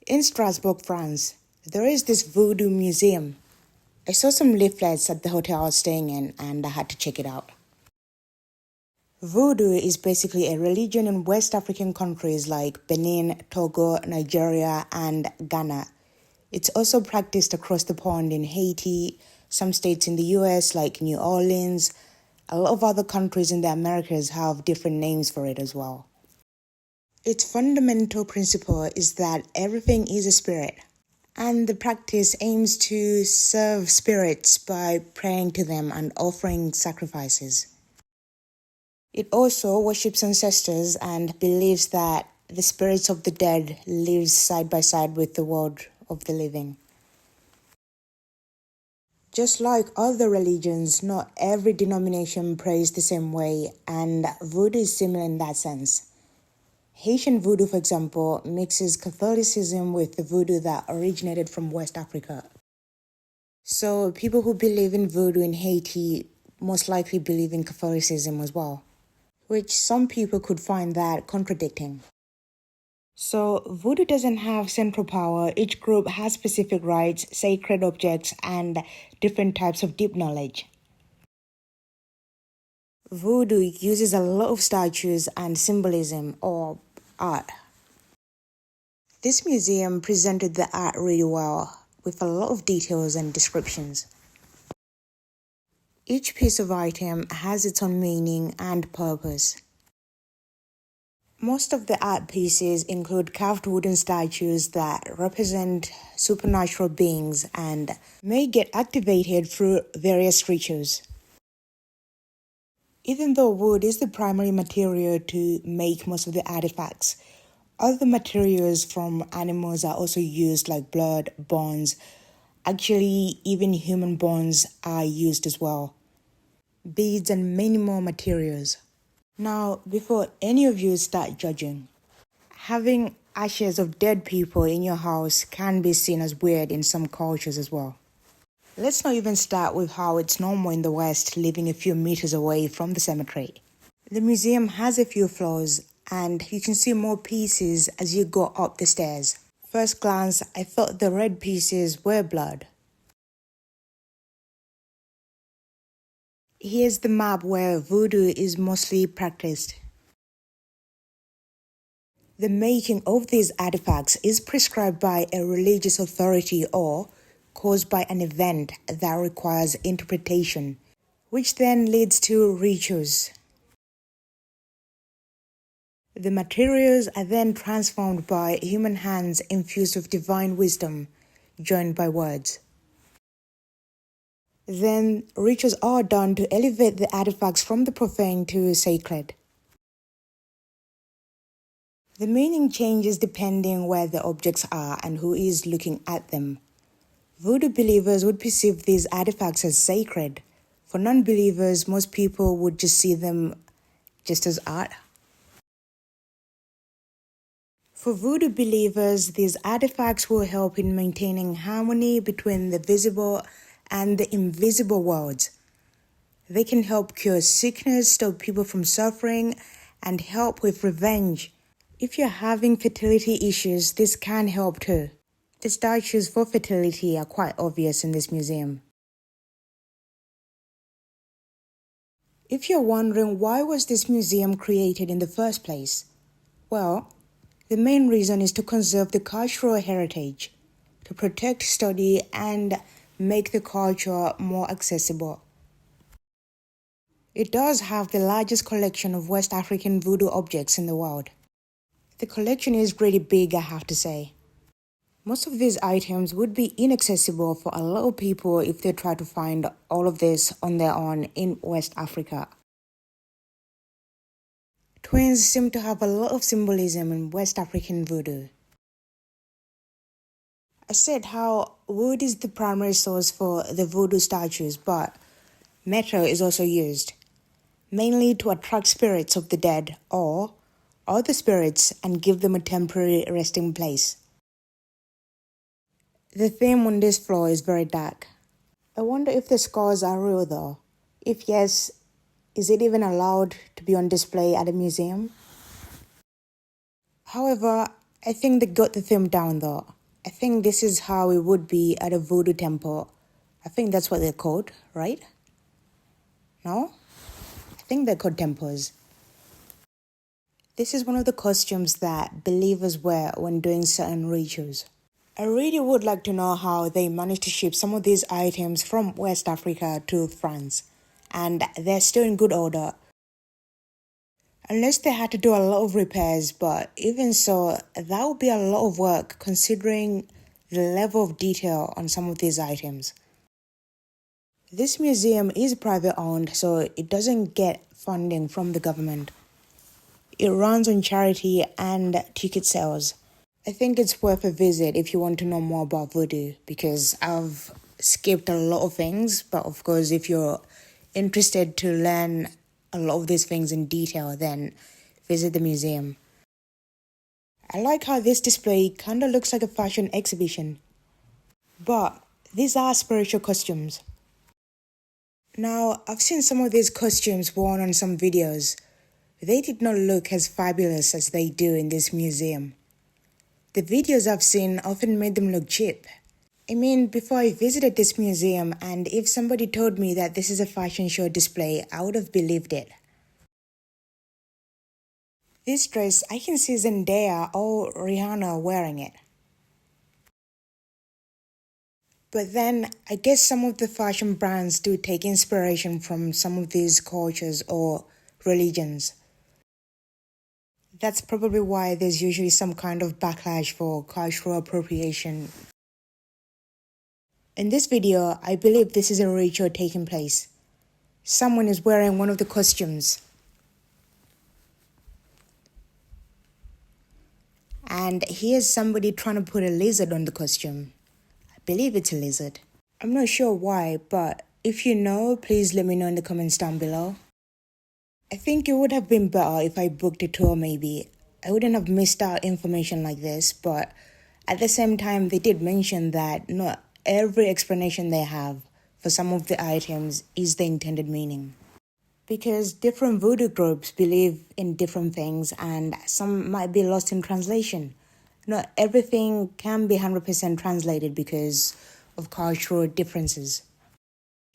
In Strasbourg, France, there is this Voodoo museum. I saw some leaflets at the hotel I was staying in and I had to check it out. Voodoo is basically a religion in West African countries like Benin, Togo, Nigeria, and Ghana. It's also practiced across the pond in Haiti, some states in the US like New Orleans. A lot of other countries in the Americas have different names for it as well. Its fundamental principle is that everything is a spirit, and the practice aims to serve spirits by praying to them and offering sacrifices. It also worships ancestors and believes that the spirits of the dead live side by side with the world of the living. Just like other religions, not every denomination prays the same way, and Voodoo is similar in that sense. Haitian Voodoo, for example, mixes Catholicism with the Voodoo that originated from West Africa. So people who believe in Voodoo in Haiti most likely believe in Catholicism as well, which some people could find that contradicting. So Voodoo doesn't have central power. Each group has specific rites, sacred objects, and different types of deep knowledge. Voodoo uses a lot of statues and symbolism or art. This museum presented the art really well, with a lot of details and descriptions. Each piece of item has its own meaning and purpose. Most of the art pieces include carved wooden statues that represent supernatural beings and may get activated through various rituals. Even though wood is the primary material to make most of the artifacts, other materials from animals are also used, like blood, bones. Actually, even human bones are used as well. Beads and many more materials. Now, before any of you start judging, having ashes of dead people in your house can be seen as weird in some cultures as well. Let's not even start with how it's normal in the West, living a few meters away from the cemetery. The museum has a few floors, and you can see more pieces as you go up the stairs. First glance, I thought the red pieces were blood. Here's the map where Voodoo is mostly practiced. The making of these artifacts is prescribed by a religious authority or caused by an event that requires interpretation, which then leads to rituals. The materials are then transformed by human hands infused with divine wisdom, joined by words. Then rituals are done to elevate the artifacts from the profane to sacred. The meaning changes depending where the objects are and who is looking at them. Voodoo believers would perceive these artifacts as sacred. For non-believers, most people would just see them just as art. For Voodoo believers, these artifacts will help in maintaining harmony between the visible and the invisible worlds. They can help cure sickness, stop people from suffering, and help with revenge. If you're having fertility issues, this can help too. The statues for fertility are quite obvious in this museum. If you're wondering why was this museum created in the first place, well, the main reason is to conserve the cultural heritage, to protect, study, and make the culture more accessible. It does have the largest collection of West African voodoo objects in the world. The collection is really big, I have to say. Most of these items would be inaccessible for a lot of people if they try to find all of this on their own in West Africa. Twins seem to have a lot of symbolism in West African voodoo. I said how wood is the primary source for the voodoo statues, but metal is also used, mainly to attract spirits of the dead or other spirits and give them a temporary resting place. The theme on this floor is very dark. I wonder if the skulls are real though. If yes, is it even allowed to be on display at a museum? However, I think they got the theme down though. I think this is how it would be at a voodoo temple. I think that's what they're called, right? No? I think they're called temples. This is one of the costumes that believers wear when doing certain rituals. I really would like to know how they managed to ship some of these items from West Africa to France, and they're still in good order. Unless they had to do a lot of repairs, but even so, that would be a lot of work considering the level of detail on some of these items. This museum is private owned, so it doesn't get funding from the government. It runs on charity and ticket sales. I think it's worth a visit if you want to know more about voodoo, because I've skipped a lot of things, but of course if you're interested to learn a lot of these things in detail, then visit the museum. I like how this display kinda looks like a fashion exhibition. But these are spiritual costumes. Now, I've seen some of these costumes worn on some videos. They did not look as fabulous as they do in this museum. The videos I've seen often made them look cheap. I mean, before I visited this museum, and if somebody told me that this is a fashion show display, I would have believed it. This dress, I can see Zendaya or Rihanna wearing it. But then, I guess some of the fashion brands do take inspiration from some of these cultures or religions. That's probably why there's usually some kind of backlash for cultural appropriation. In this video, I believe this is a ritual taking place. Someone is wearing one of the costumes. And here's somebody trying to put a lizard on the costume. I believe it's a lizard. I'm not sure why, but if you know, please let me know in the comments down below. I think it would have been better if I booked a tour maybe. I wouldn't have missed out information like this, but at the same time, they did mention that not every explanation they have for some of the items is the intended meaning. Because different voodoo groups believe in different things and some might be lost in translation. Not everything can be 100% translated because of cultural differences.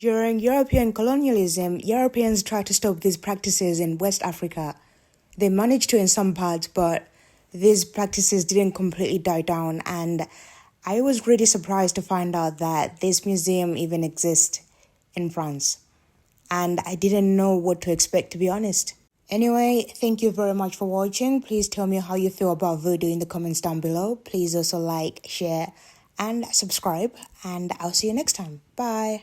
During European colonialism, Europeans tried to stop these practices in West Africa. They managed to in some parts, but these practices didn't completely die down, and I was really surprised to find out that this museum even exists in France. And I didn't know what to expect, to be honest. Anyway, thank you very much for watching. Please tell me how you feel about voodoo in the comments down below. Please also like, share, and subscribe, and I'll see you next time. Bye.